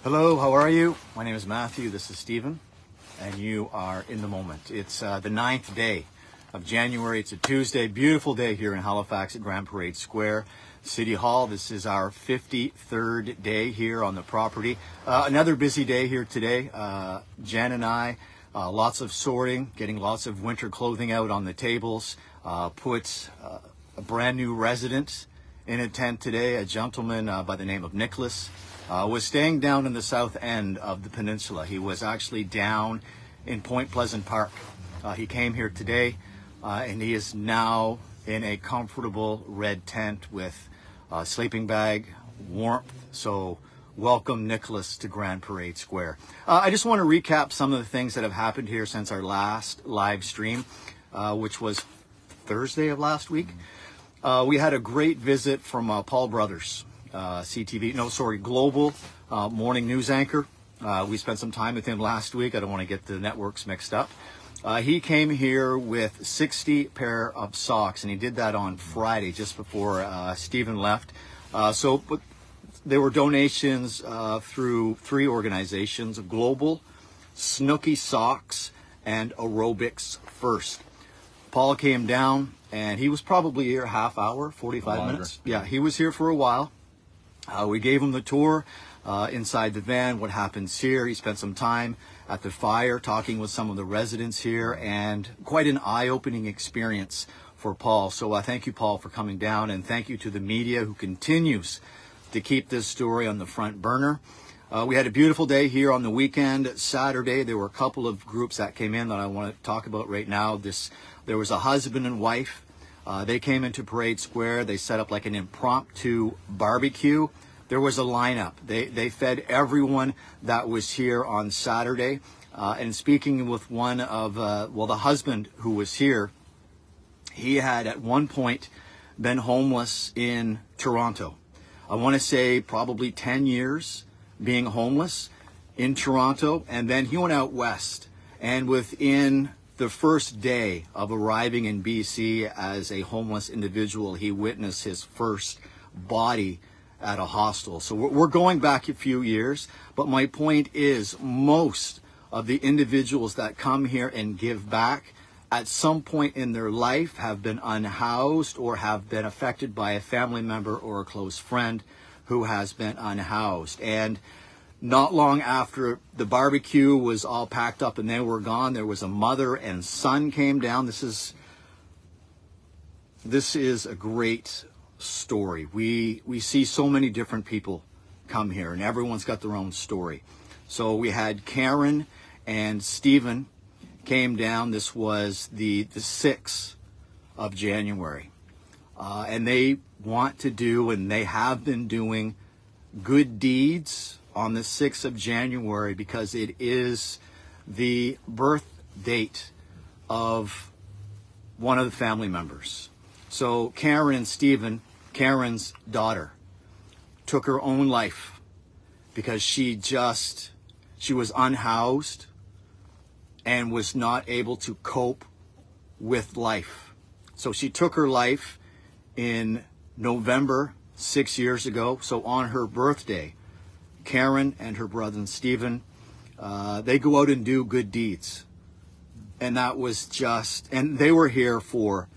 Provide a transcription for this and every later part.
Hello, how are you? My name is Matthew, this is Stephen, and you are in the moment. It's the 9th day of January. It's a Tuesday, beautiful day here in Halifax at Grand Parade Square, City Hall. This is our 53rd day here on the property. Another busy day here today. Jen and I, lots of sorting, getting lots of winter clothing out on the tables, put a brand new resident in a tent today, a gentleman by the name of Nicholas. Was staying down in the south end of the peninsula. He was actually down in Point Pleasant Park. He came here today and he is now in a comfortable red tent with a sleeping bag, warmth. So welcome, Nicholas, to Grand Parade Square. I just want to recap some of the things that have happened here since our last live stream, which was Thursday of last week. We had a great visit from Paul Brothers. Global morning news anchor. We spent some time with him last week. I don't want to get the networks mixed up. He came here with 60 pair of socks, and he did that on Friday, just before Stephen left. But there were donations through three organizations: Global, Snooky Socks, and Aerobics First. Paul came down, and he was probably here half hour, 45 minutes. Yeah, he was here for a while. We gave him the tour inside the van, what happens here. He spent some time at the fire talking with some of the residents here, and quite an eye-opening experience for Paul. So thank you, Paul, for coming down, and thank you to the media who continues to keep this story on the front burner. We had a beautiful day here on the weekend. Saturday, there were a couple of groups that came in that I want to talk about right now. There was a husband and wife. They came into Parade Square. They set up like an impromptu barbecue. There was a lineup. They fed everyone that was here on Saturday. And speaking with one of, the husband who was here, he had at one point been homeless in Toronto. I want to say probably 10 years being homeless in Toronto. And then he went out west. And within the first day of arriving in BC as a homeless individual, he witnessed his first body at a hostel. So we're going back a few years, but my point is most of the individuals that come here and give back at some point in their life have been unhoused or have been affected by a family member or a close friend who has been unhoused. And not long after the barbecue was all packed up and they were gone, there was a mother and son came down. This is a great story. We see so many different people come here, and everyone's got their own story. So we had Karen and Stephen came down. This was the 6th of January. And they want to do, and they have been doing, good deeds on the 6th of January because it is the birth date of one of the family members. So Karen and Stephen, Karen's daughter, took her own life because she was unhoused and was not able to cope with life. So she took her life in November 6 years ago. So on her birthday, Karen and her brother Stephen, they go out and do good deeds. And that was and they were here for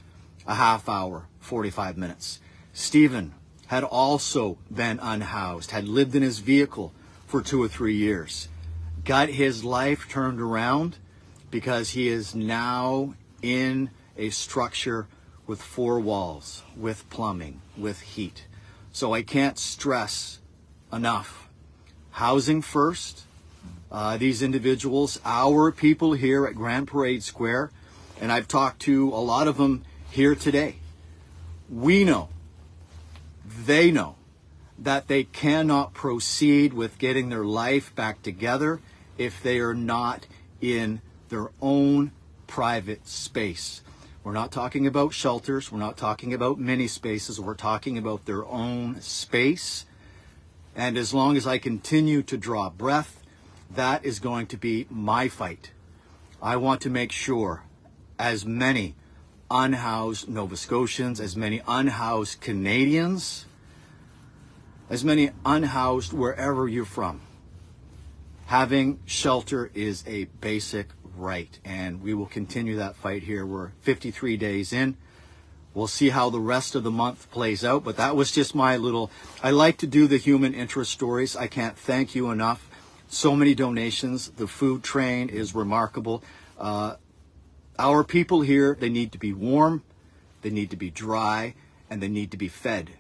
a half hour, 45 minutes. Stephen had also been unhoused, had lived in his vehicle for 2 or 3 years, got his life turned around because he is now in a structure with 4 walls, with plumbing, with heat. So I can't stress enough. Housing first. These individuals, our people here at Grand Parade Square, and I've talked to a lot of them here today. We know, they know, that they cannot proceed with getting their life back together if they are not in their own private space. We're not talking about shelters. We're not talking about mini spaces. We're talking about their own space. And as long as I continue to draw breath, that is going to be my fight. I want to make sure as many unhoused Nova Scotians, as many unhoused Canadians, as many unhoused wherever you're from, Having shelter is a basic right, and we will continue that fight here. We're 53 days in. We'll see how the rest of the month plays out, but that was just my little, I like to do the human interest stories. I can't thank you enough. So many donations. The food train is remarkable. Our people here, they need to be warm, they need to be dry, and they need to be fed.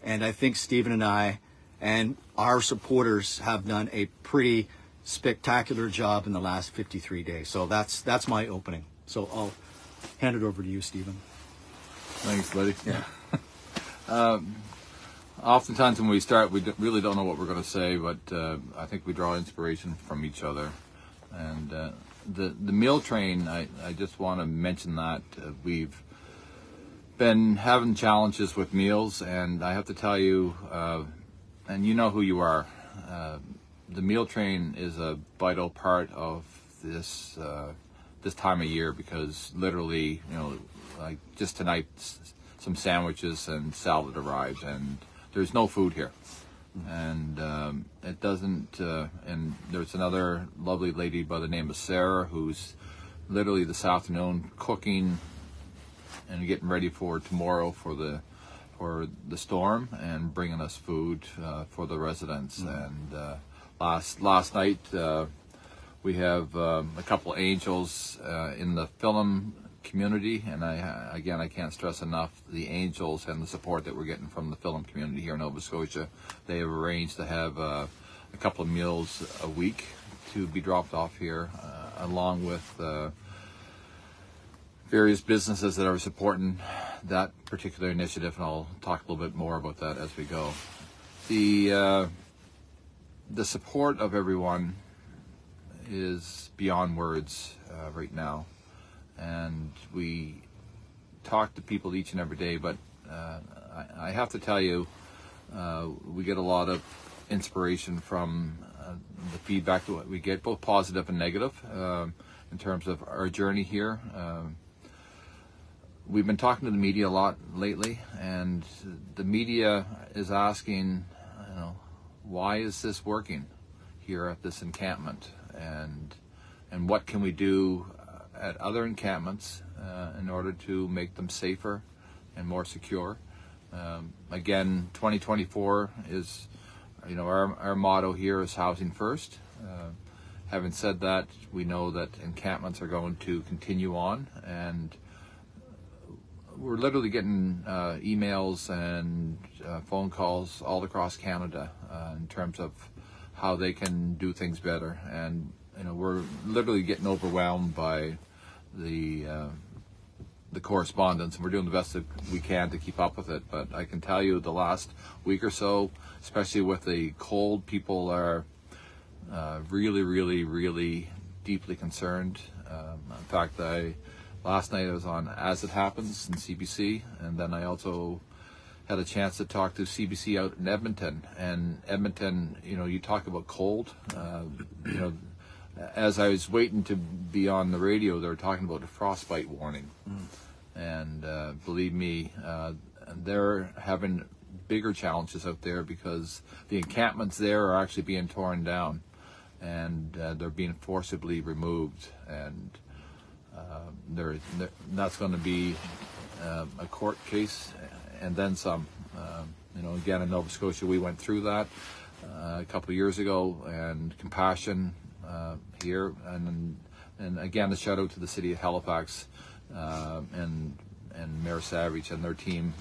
And I think Stephen and I and our supporters have done a pretty spectacular job in the last 53 days. So that's my opening. So I'll hand it over to you, Stephen. Thanks, buddy. Yeah. Oftentimes when we start, we really don't know what we're going to say, but I think we draw inspiration from each other. And the meal train, I just want to mention that we've been having challenges with meals, and I have to tell you, and you know who you are, the meal train is a vital part of this time of year, because literally, you know, like just tonight, some sandwiches and salad arrived, and there's no food here. And it doesn't, and there's another lovely lady by the name of Sarah who's literally this afternoon cooking and getting ready for tomorrow for the storm and bringing us food for the residents. And last night we have a couple of angels in the film community, and I can't stress enough the angels and the support that we're getting from the film community here in Nova Scotia. They have arranged to have a couple of meals a week to be dropped off here, along with various businesses that are supporting that particular initiative, and I'll talk a little bit more about that as we go. The support of everyone is beyond words right now. And we talk to people each and every day, but I have to tell you, we get a lot of inspiration from the feedback that we get, both positive and negative, in terms of our journey here. We've been talking to the media a lot lately, and the media is asking, you know, why is this working here at this encampment, and what can we do at other encampments in order to make them safer and more secure. Again, 2024 is, you know, our motto here is housing first. Having said that, we know that encampments are going to continue on, and we're literally getting emails and phone calls all across Canada in terms of how they can do things better. And you know, we're literally getting overwhelmed by the correspondence, and we're doing the best that we can to keep up with it. But I can tell you, the last week or so, especially with the cold, people are really, really, really deeply concerned. In fact, last night I was on As It Happens in CBC, and then I also had a chance to talk to CBC out in Edmonton. And Edmonton, you know, you talk about cold, you know, as I was waiting to be on the radio, they were talking about a frostbite warning. And believe me, they're having bigger challenges out there, because the encampments there are actually being torn down, and they're being forcibly removed. And that's going to be a court case and then some. You know, again, in Nova Scotia, we went through that a couple of years ago, and Compassion here, and again, a shout out to the city of Halifax and Mayor Savage and their team.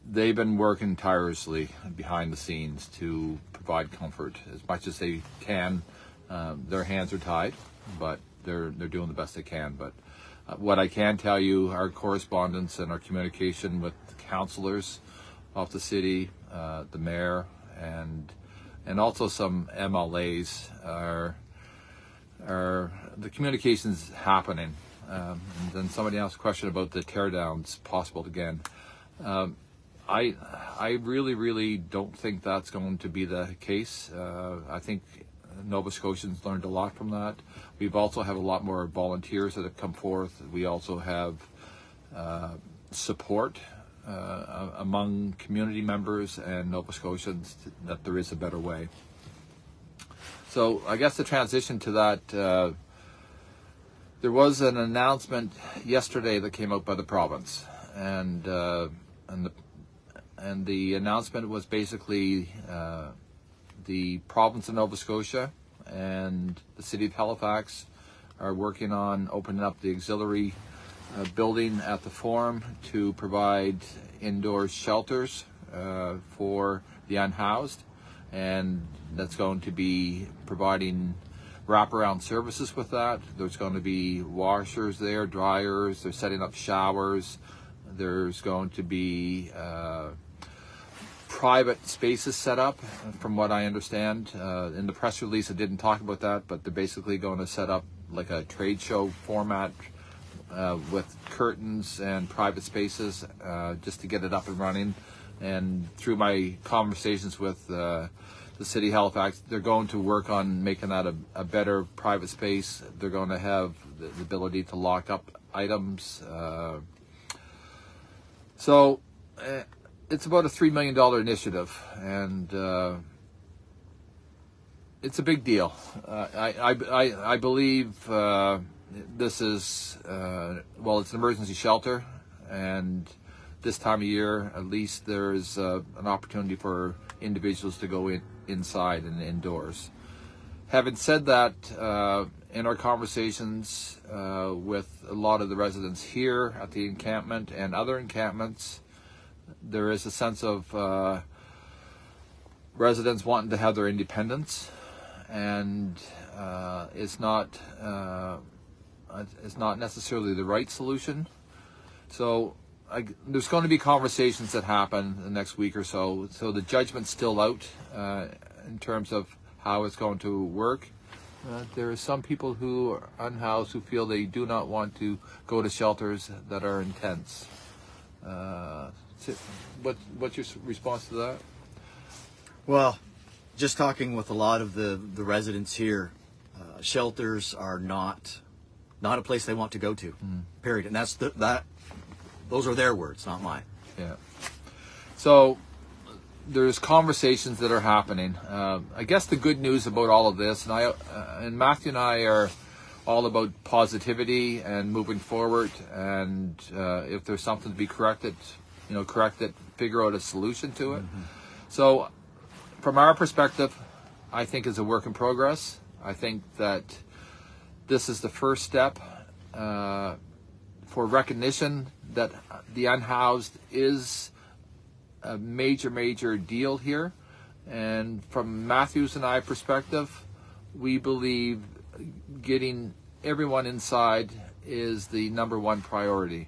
They've been working tirelessly behind the scenes to provide comfort as much as they can. Their hands are tied, but they're doing the best they can. But what I can tell you, our correspondence and our communication with the councillors of the city, the mayor, and also some MLAs are the communications happening. And then somebody asked a question about the teardowns possible again. I really, really don't think that's going to be the case. I think Nova Scotians learned a lot from that. We've also have a lot more volunteers that have come forth. We also have support among community members and Nova Scotians that there is a better way. So I guess the transition to that, there was an announcement yesterday that came out by the province, and the announcement was basically the province of Nova Scotia and the city of Halifax are working on opening up the auxiliary building at the Forum to provide indoor shelters for the unhoused, and that's going to be providing wraparound services with that. There's going to be washers there, dryers, they're setting up showers, there's going to be private spaces set up, from what I understand. In the press release, it didn't talk about that, but they're basically going to set up like a trade show format with curtains and private spaces just to get it up and running. And through my conversations with the city of Halifax, they're going to work on making that a better private space. They're going to have the ability to lock up items. So it's about a $3 million initiative, and it's a big deal. I believe this is, well, it's an emergency shelter, and this time of year, at least, there's an opportunity for individuals to go inside and indoors. Having said that, in our conversations with a lot of the residents here at the encampment and other encampments, there is a sense of residents wanting to have their independence, and it's not necessarily the right solution. So there's going to be conversations that happen the next week or so. So the judgment's still out in terms of how it's going to work. There are some people who are unhoused who feel they do not want to go to shelters that are intense. What's your response to that? Well, just talking with a lot of the residents here, shelters are not a place they want to go to. Period. And those are their words, not mine. Yeah. So there's conversations that are happening. I guess the good news about all of this, and Matthew and I are all about positivity and moving forward. And if there's something to be corrected, correct it, figure out a solution to it. Mm-hmm. So from our perspective, I think it's a work in progress. I think that this is the first step for recognition that the unhoused is a major deal here. And from Matthew's and I perspective, we believe getting everyone inside is the number one priority.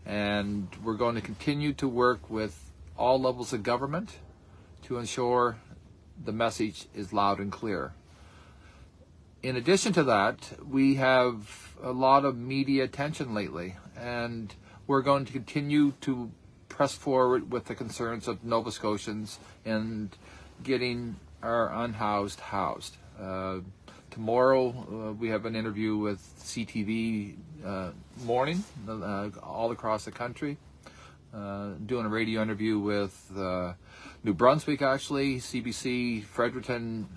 And we're going to continue to work with all levels of government to ensure the message is loud and clear. In addition to that, we have a lot of media attention lately, and we're going to continue to press forward with the concerns of Nova Scotians and getting our unhoused housed. Tomorrow we have an interview with CTV morning all across the country, doing a radio interview with New Brunswick, actually, CBC, Fredericton,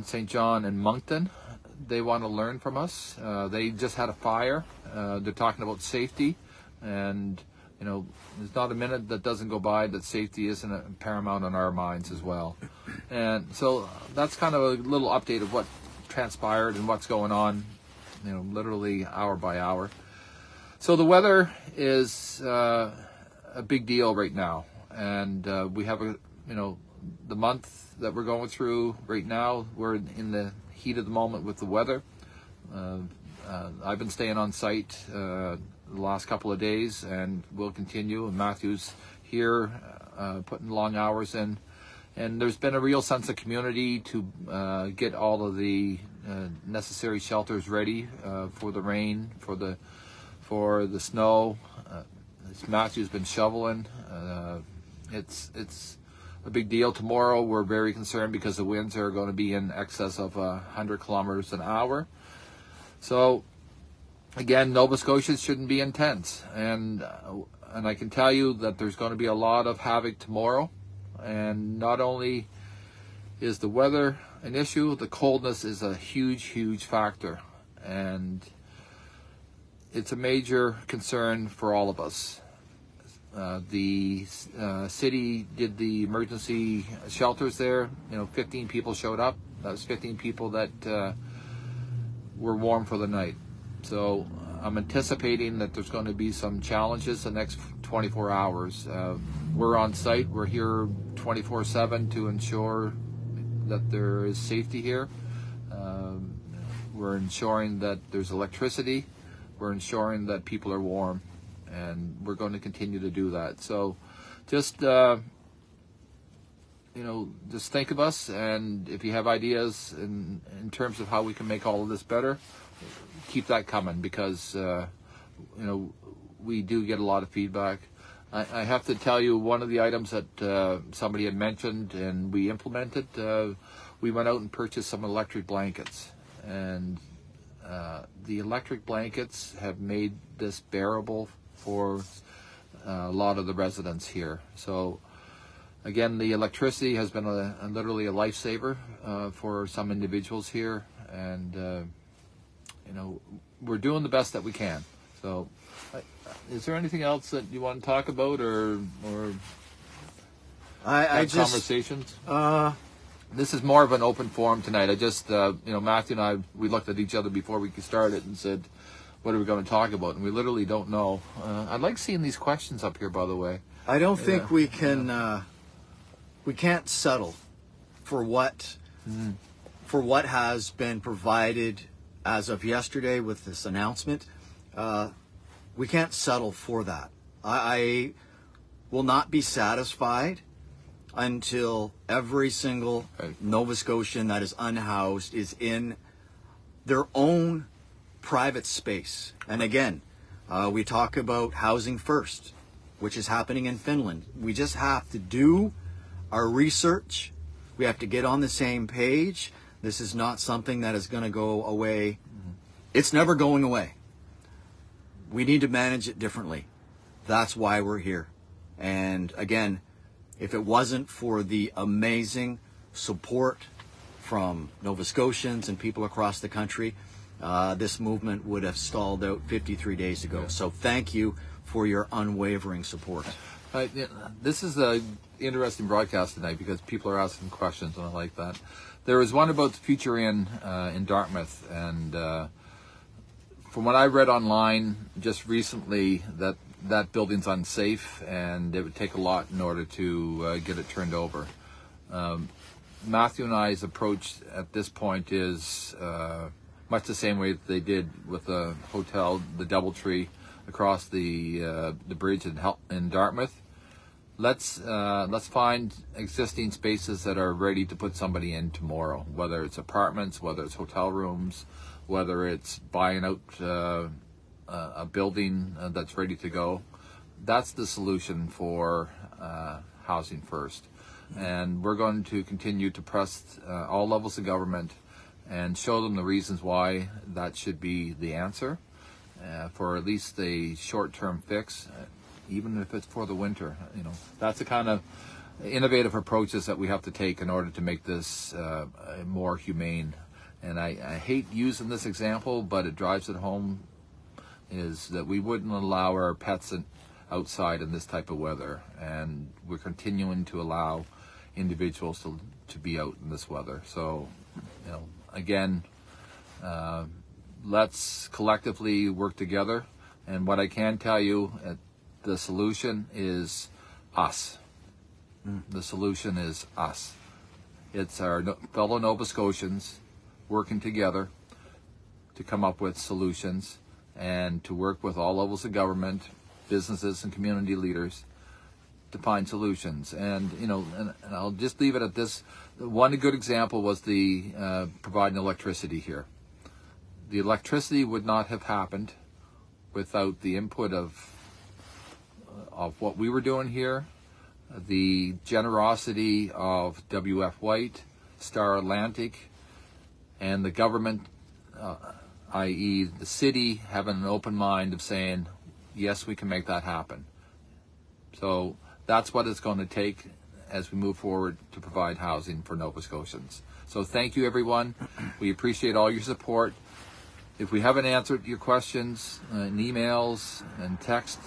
St. John, and Moncton. They want to learn from us. They just had a fire. They're talking about safety, and there's not a minute that doesn't go by that safety isn't paramount on our minds as well. And so that's kind of a little update of what transpired and what's going on, literally hour by hour. So the weather is a big deal right now, and we have the month that we're going through right now, we're in the heat of the moment with the weather. I've been staying on site the last couple of days, and we'll continue. And Matthew's here putting long hours in. And there's been a real sense of community to get all of the necessary shelters ready for the rain, for the snow. Matthew's been shoveling. It's a big deal. Tomorrow we're very concerned because the winds are going to be in excess of 100 kilometers an hour. So again, Nova Scotians shouldn't be intense, and I can tell you that there's going to be a lot of havoc tomorrow. And not only Is the weather an issue? The coldness is a huge factor, and it's a major concern for all of us. The city did the emergency shelters there. 15 people showed up. That was 15 people that were warm for the night. So I'm anticipating that there's going to be some challenges the next 24 hours. We're on site. We're here 24/7 to ensure that there is safety here. We're ensuring that there's electricity. We're ensuring that people are warm, and we're going to continue to do that. So just just think of us, and if you have ideas in terms of how we can make all of this better, keep that coming, because we do get a lot of feedback. I have to tell you, one of the items that somebody had mentioned and we implemented, we went out and purchased some electric blankets, and the electric blankets have made this bearable for a lot of the residents here. So again, the electricity has been literally a lifesaver for some individuals here, and we're doing the best that we can. So is there anything else that you want to talk about, or I just conversations? This is more of an open forum tonight. I just, Matthew and I, we looked at each other before we started and said, what are we going to talk about? And we literally don't know. I like seeing these questions up here, by the way. I don't think we can, we can't settle for what has been provided as of yesterday with this announcement. We can't settle for that. I will not be satisfied until every single Nova Scotian that is unhoused is in their own private space. And again, we talk about housing first, which is happening in Finland. We just have to do our research. We have to get on the same page. This is not something that is going to go away. It's never going away. We need to manage it differently. That's why we're here. And again, if it wasn't for the amazing support from Nova Scotians and people across the country, this movement would have stalled out 53 days ago. So thank you for your unwavering support. This is an interesting broadcast tonight because people are asking questions, and I like that. There was one about the Future Inn in Dartmouth, and from what I read online just recently, that building's unsafe, and it would take a lot in order to get it turned over. Matthew and I's approach at this point is much the same way that they did with the hotel, the DoubleTree, across the bridge in Dartmouth. Let's find existing spaces that are ready to put somebody in tomorrow, whether it's apartments, whether it's hotel rooms, whether it's buying out a building that's ready to go. That's the solution for housing first. And we're going to continue to press all levels of government and show them the reasons why that should be the answer for at least a short-term fix, even if it's for the winter. That's the kind of innovative approaches that we have to take in order to make this more humane. And I hate using this example, but it drives it home, is that we wouldn't allow our pets outside in this type of weather, and we're continuing to allow individuals to be out in this weather. So, again, let's collectively work together. And what I can tell you, the solution is us. The solution is us. It's our fellow Nova Scotians working together to come up with solutions, and to work with all levels of government, businesses, and community leaders to find solutions. And and I'll just leave it at this. One good example was the providing electricity here. The electricity would not have happened without the input of what we were doing here, the generosity of WF White, Star Atlantic, and the government, i.e. the city, having an open mind of saying, yes, we can make that happen. So that's what it's going to take, as we move forward to provide housing for Nova Scotians. So thank you, everyone. We appreciate all your support. If we haven't answered your questions in emails and text,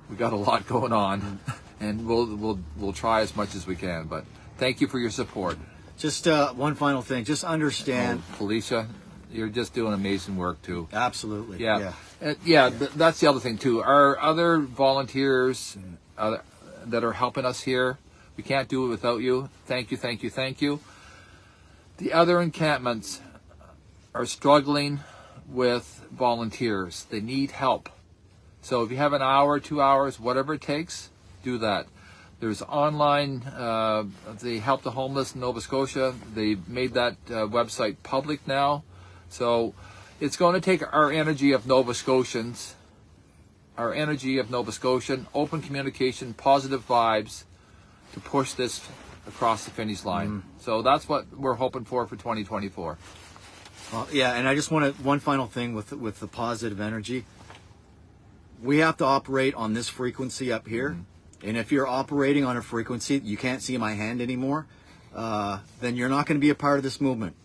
we got a lot going on, and we'll try as much as we can. But thank you for your support. Just one final thing. Just understand, Felicia, you're just doing amazing work too. Absolutely. Yeah. That's the other thing too. Our other volunteers that are helping us here, we can't do it without you. Thank you, thank you, thank you. The other encampments are struggling with volunteers. They need help. So if you have an hour, 2 hours, whatever it takes, do that. There's online, they help the homeless in Nova Scotia. They've made that website public now. So it's going to take our energy of Nova Scotians, open communication, positive vibes to push this across the finish line. So that's what we're hoping for 2024. Well, yeah, and I just want one final thing with the positive energy. We have to operate on this frequency up here. And if you're operating on a frequency, you can't see my hand anymore, then you're not going to be a part of this movement.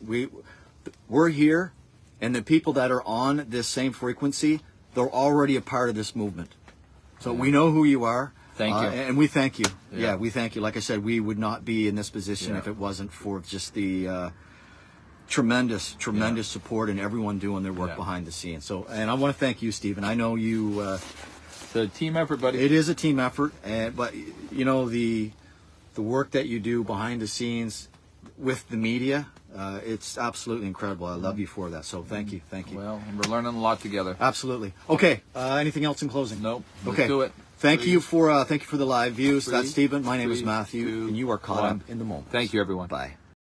We're here, and the people that are on this same frequency, they're already a part of this movement. So we know who you are. Thank you. And we thank you. Yeah, we thank you. Like I said, we would not be in this position if it wasn't for just the tremendous support and everyone doing their work behind the scenes. So, and I want to thank you, Stephen. I know you... It's a team effort, buddy. It is a team effort, but you know the work that you do behind the scenes with the media, it's absolutely incredible. I love you for that. So thank you. Well, we're learning a lot together. Absolutely. Okay. Anything else in closing? Nope. Okay. Let's do it. Thank you for the live views. That's Stephen. My name is 3, Matthew, 2, and you are caught 1. up in the moment. Thank you, everyone. Bye.